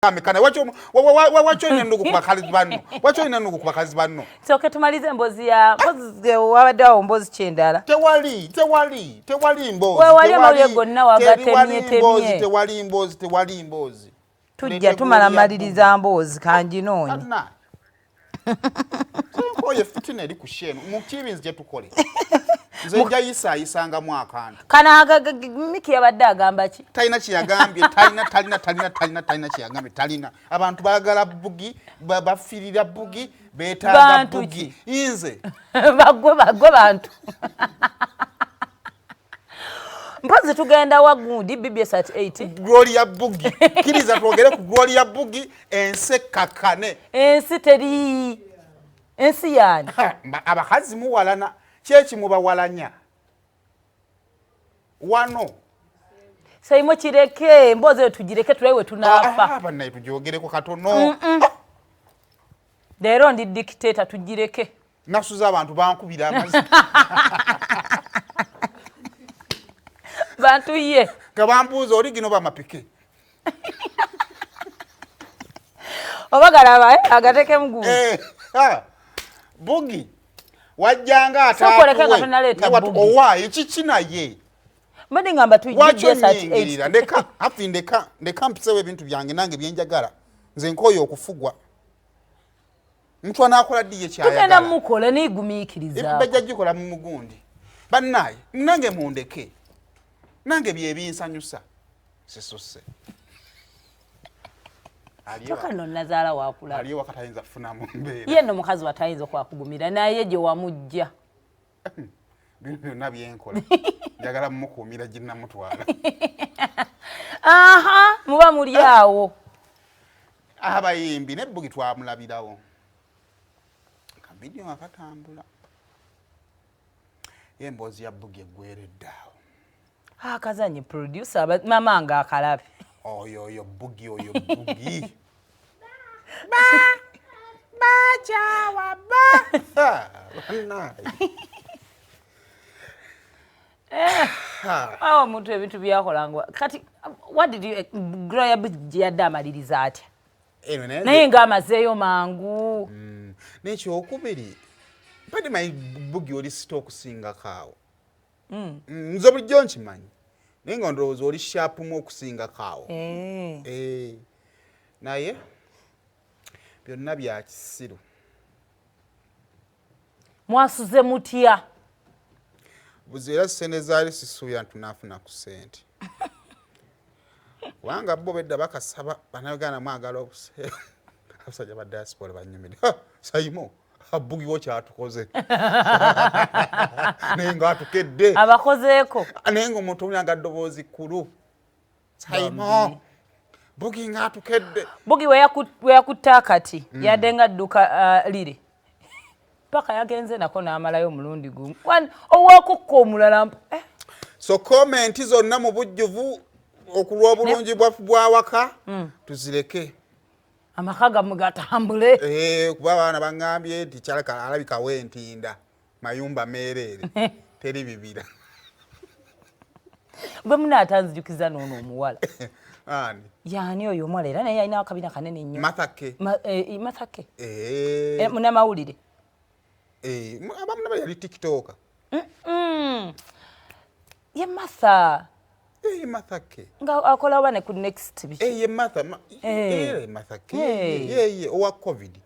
Kana wacho ina ndugu kubakazi banno wacho ina ndugu kubakazi banno so ketumalize mbozi ya mbozi wabaddawo mbozi kyendala tewali mbozi wali amawulire gonna wagatemye tewali mbozi tujja tumala maliriza mbozi kanjinoonye oye fitina eri kusheno mu kibinzi gye tukole nze nja yisanga mwakantu kana Miki yabadde agamba ki talina kiyagambye talina kiyagambye talina abantu baagala bugi bafirira bugi beetaaga bugi inze bagwe bantu mpozi tugenda wagundi BBS at 8 Gloria Buggie kiriza twogere ku Gloria Buggie ense kakane ensi teri ensi yani abakazi muwalana kyeki mubawalanya wano sayimo kireke mboze tugireke tulewe tunafa banaye tujogereko katono leero ndi dictator tugireke nasuza abantu bankubira amazi bantu ye kabambuza origino bamapike obagalaba agateke mugulu Buggie wajjanga atakoleka katonaleta Buggie owa ekikina ye mbadde ngamba tujje sati ndeka Haffy ndeka mpisewe ebintu byange nange byenjagala nze nkoyo okufugwa mtu anakola diye kyayagala tugenda mukole nigumiikiriza bajja gikola mu mugundi bannaye nange mundeke nange byebinsanyusa sisuse Chokano nazala wakula aliyo wakatayinza kufuna mu mbeera ye no mukazi watayinza kwakugumira naye je wamujja byonna byenkola njagala mumukuumira jinna mutwala aha muba muli awo abayimbi ne Buggie twamulabirawo kabidio akatambula yembozi ya Buggie eggwereddaawo kazanye producer mama nga akalabe oyo Buggie Bacha awo muntu ebintu byakolangwa kati what did you Gloria Buggie yadde amaliriza atya naye nga amazeeyo mangu nekyo okubiri mpade mayi Buggie oli sita okusingakaawo nze bulijjo nkimanyi naye nga ndowooza oli shapumu okusingakaawo naye byonna bya kisiru mwasuze mutya buzeera sente zaali sisuubira ntunaafuna ku ssente kubanga bo bedda bakasaba bannayuganda mwagala obuseera abasajja ba diaspora banyumire sayimo Buggie wo kyatukoze naye nga atukedde abakozeeko naye nga omuntu omulanga ddoboozi kkulu sayimo Buggie nga atukedde Buggie we yakutta kati yadde nga dduka lire paka yagenze nako n'amalayo omulundi gumu owakukka omulala so komenti zonna mu bujjuvu okulwa obulungi bwawaka tuzireke amaka gammwe gatambule kuba abaana baŋŋambye nti kyalaka alabikawo entinda mayumba meereere teri bibira gwe munaatanzijukiza noono omuwala ani yaani oyo omuwala era naye alina akabina kanene nnyo mathake munamawulire abamu naba yali tiktoka ye Martha mathake nga akola wane ku next biki ye mathake ye owa covid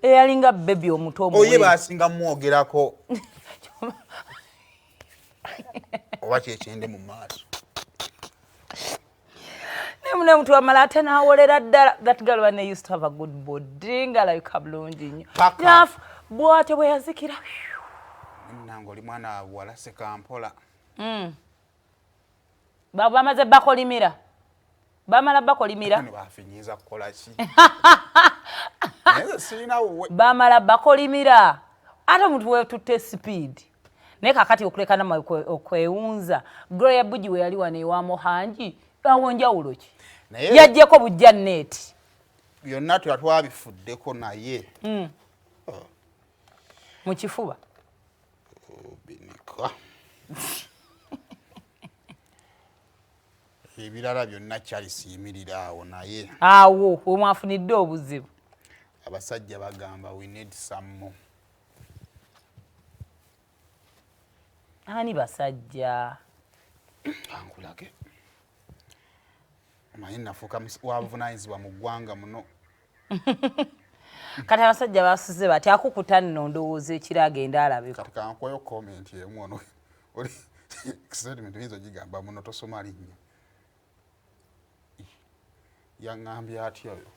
yalinga baby omuto omwe oye basinga mwogerako oba kyekende mu maaso nemune muntu wamala ate nawolera ddala that girl when they used to have a good body nga like kabulungi nnyo nafu bwate bwe yazikira nange oli mwana wala sekampola bamaze bakolimira bamala bakolimira bafinyiza kukola ki sirina bamala bakolimira ate omuntu wetutte speed naye kakati okulekana okwewunza Gloria Buggie we yali wano ewa Muhangi awo njawulo ki yajjeko bujja neeti byonna twatwabifuddeko naye mu kifuba binika ebirala byonna kyalisiimirira awo naye awo omwafunidde obuzibu abasajja bagamba we need some more. ani basajja ankulage omanyi nafuuka wabuvunaanyizibwa mu ggwanga muno. kati abasajja basuze bati akukuta nno ndowooza ekiro agenda alabeko. kati kankwayo komenti emu ono oli statement oyinza ogigamba muno tosoma linnya yaŋŋambye atya oyo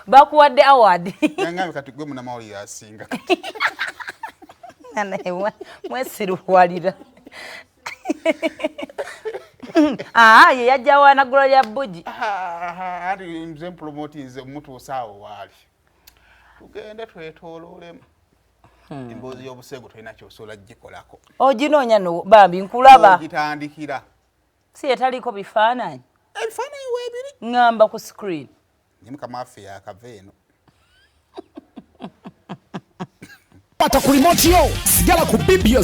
bakuwadde award yaŋŋambye kati gwe munamawulire asinga mwesiruwalira ye yajjawa na Gloria Buggie ati nze mpromotinze mutuusa awo waali tugende twetooloolemu emboozi y'obusego tolina kyosobola gikolako oginoonya no bambi nkulaba ogitandikira si etaliko bifaananyi ebifaananyi weebiri ŋŋamba ku screen ni mukama waffe yakava eno pata ku remote yo sigala ku bibi